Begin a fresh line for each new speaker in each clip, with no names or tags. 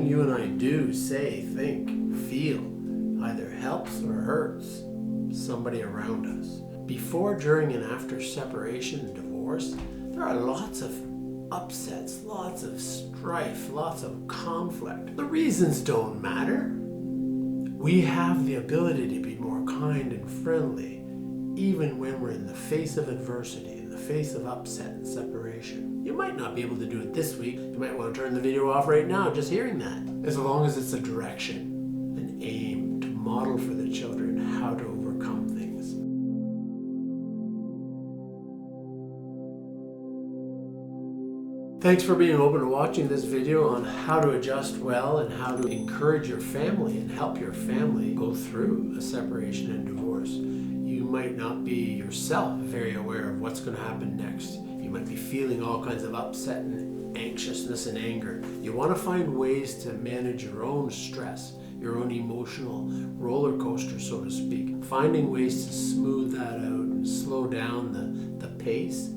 Everything you and I do, say, think, feel either helps or hurts somebody around us. Before, during, and after separation and divorce, there are lots of upsets, lots of strife, lots of conflict. The reasons don't matter. We have the ability to be more kind and friendly even when we're in the face of adversity, in the face of upset and separation. You might not be able to do it this week. You might want to turn the video off right now just hearing that. As long as it's a direction, an aim to model for the children how to overcome things. Thanks for being open to watching this video on how to adjust well and how to encourage your family and help your family go through a separation and divorce. You might not be yourself very aware of what's going to happen next. You might be feeling all kinds of upset and anxiousness and anger. You want to find ways to manage your own stress, your own emotional roller coaster, so to speak. Finding ways to smooth that out and slow down the pace,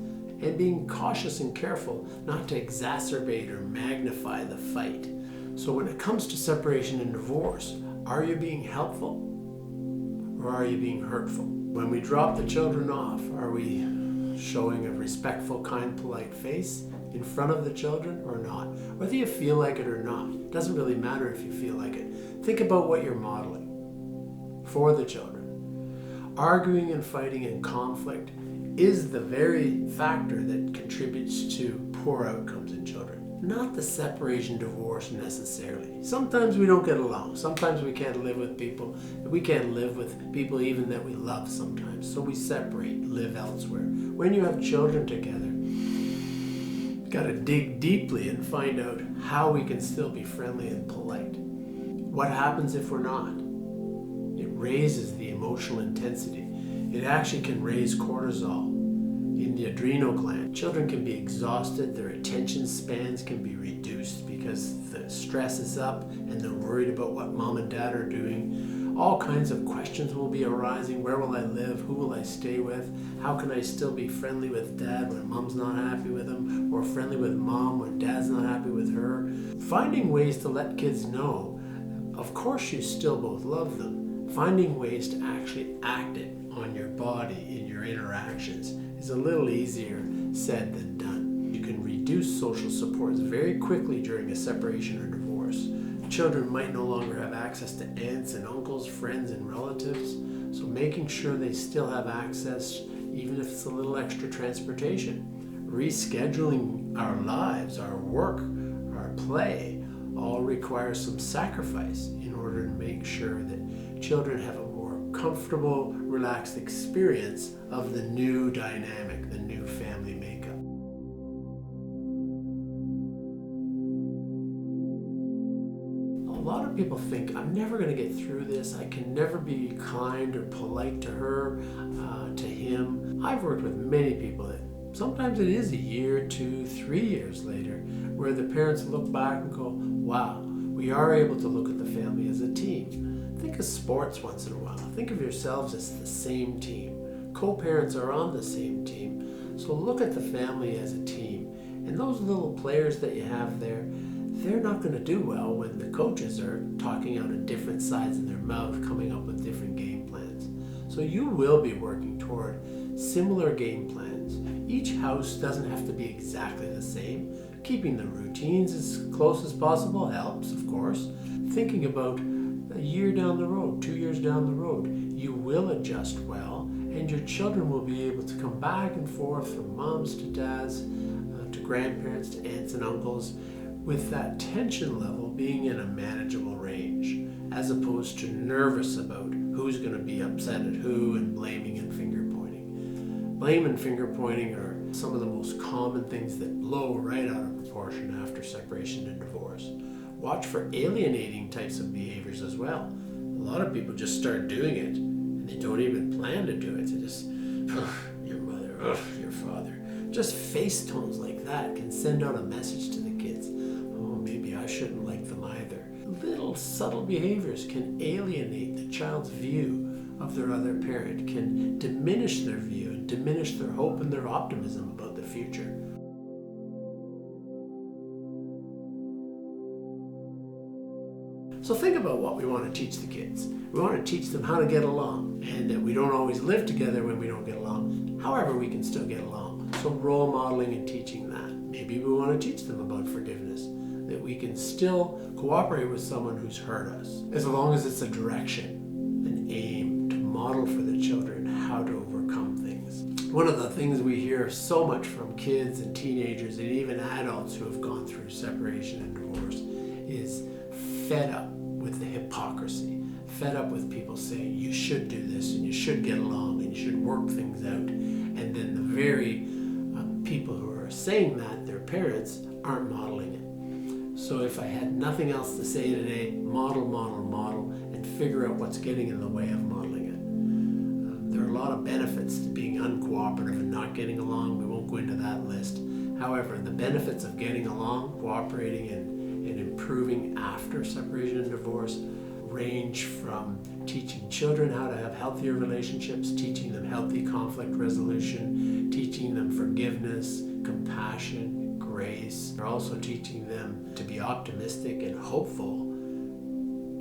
and being cautious and careful not to exacerbate or magnify the fight. So when it comes to separation and divorce, are you being helpful or are you being hurtful? When we drop the children off, are we showing a respectful, kind, polite face in front of the children or not? Whether you feel like it or not, it doesn't really matter if you feel like it. Think about what you're modeling for the children. Arguing and fighting and conflict is the very factor that contributes to poor outcomes in children. Not the separation, divorce necessarily. Sometimes we don't get along. Sometimes we can't live with people. We can't live with people even that we love sometimes. So we separate, live elsewhere. When you have children together, you've got to dig deeply and find out how we can still be friendly and polite. What happens if we're not? It raises the emotional intensity. It actually can raise cortisol in the adrenal gland. Children can be exhausted, their attention spans can be reduced because the stress is up and they're worried about what mom and dad are doing. All kinds of questions will be arising. Where will I live? Who will I stay with? How can I still be friendly with dad when mom's not happy with him? Or friendly with mom when dad's not happy with her? Finding ways to let kids know, of course you still both love them. Finding ways to actually act it on your body in your interactions is a little easier said than done. You can reduce social supports very quickly during a separation or divorce. Children might no longer have access to aunts and uncles, friends and relatives, so making sure they still have access, even if it's a little extra transportation. Rescheduling our lives, our work, our play, all requires some sacrifice in order to make sure that children have a more comfortable, relaxed experience of the new dynamic, the new family makeup. A lot of people think, I'm never going to get through this. I can never be kind or polite to her, to him. I've worked with many people that sometimes it is a year, 2, 3 years later, where the parents look back and go, wow, we are able to look at the family as a team. Think of sports once in a while. Think of yourselves as the same team. Co-parents are on the same team. So look at the family as a team. And those little players that you have there, they're not going to do well when the coaches are talking out of different sides of their mouth, coming up with different game plans. So you will be working toward similar game plans. Each house doesn't have to be exactly the same. Keeping the routines as close as possible helps, of course. Thinking about a year down the road, 2 years down the road, you will adjust well, and your children will be able to come back and forth from moms to dads, to grandparents, to aunts and uncles, with that tension level being in a manageable range, as opposed to nervous about who's going to be upset at who and blaming and finger pointing. Blame and finger pointing are some of the most common things that blow right out of proportion after separation and divorce. Watch for alienating types of behaviors as well. A lot of people just start doing it and they don't even plan to do it. They just, your mother, your father. Just face tones like that can send out a message to the kids. Oh, maybe I shouldn't like them either. Little subtle behaviors can alienate the child's view of their other parent, can diminish their view and diminish their hope and their optimism about the future. So think about what we want to teach the kids. We want to teach them how to get along, and that we don't always live together when we don't get along. However, we can still get along. So role modeling and teaching that. Maybe we want to teach them about forgiveness, that we can still cooperate with someone who's hurt us, as long as it's a direction, an aim to model for the children how to overcome things. One of the things we hear so much from kids and teenagers and even adults who have gone through separation and divorce is fed up with the hypocrisy, fed up with people saying you should do this and you should get along and you should work things out, and then the very people who are saying that, their parents, aren't modeling it. So if I had nothing else to say today, model, model, model, and figure out what's getting in the way of modeling it. There are a lot of benefits to being uncooperative and not getting along. We won't go into that list. However, the benefits of getting along, cooperating, and improving after separation and divorce range from teaching children how to have healthier relationships, teaching them healthy conflict resolution, teaching them forgiveness, compassion, grace. They're also teaching them to be optimistic and hopeful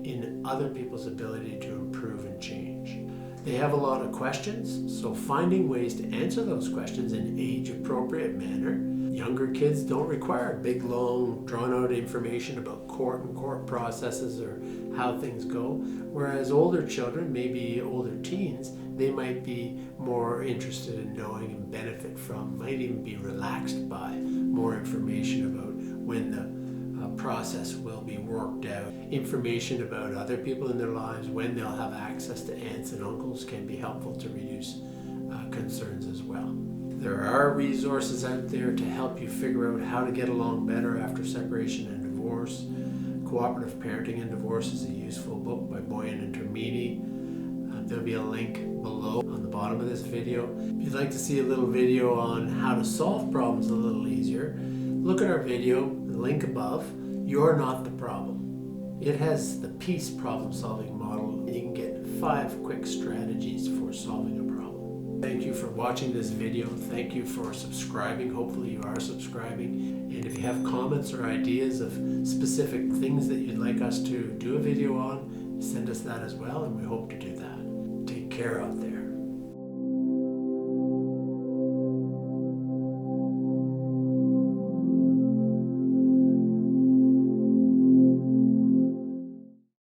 in other people's ability to improve and change. They have a lot of questions, so finding ways to answer those questions in an age-appropriate manner. Younger kids don't require big, long, drawn-out information about court and court processes or how things go, whereas older children, maybe older teens, they might be more interested in knowing and benefit from, might even be relaxed by more information about when the process will be worked out. Information about other people in their lives, when they'll have access to aunts and uncles, can be helpful to reduce concerns as well. There are resources out there to help you figure out how to get along better after separation and divorce. Cooperative Parenting and Divorce is a useful book by Boyan and Termini. There'll be a link below on the bottom of this video. If you'd like to see a little video on how to solve problems a little easier, look at our video, the link above. You're not the problem. It has the PEACE problem-solving model, and you can get 5 quick strategies for solving a problem. Thank you for watching this video. Thank you for subscribing. Hopefully you are subscribing. And if you have comments or ideas of specific things that you'd like us to do a video on, send us that as well, and we hope to do that. Take care out there.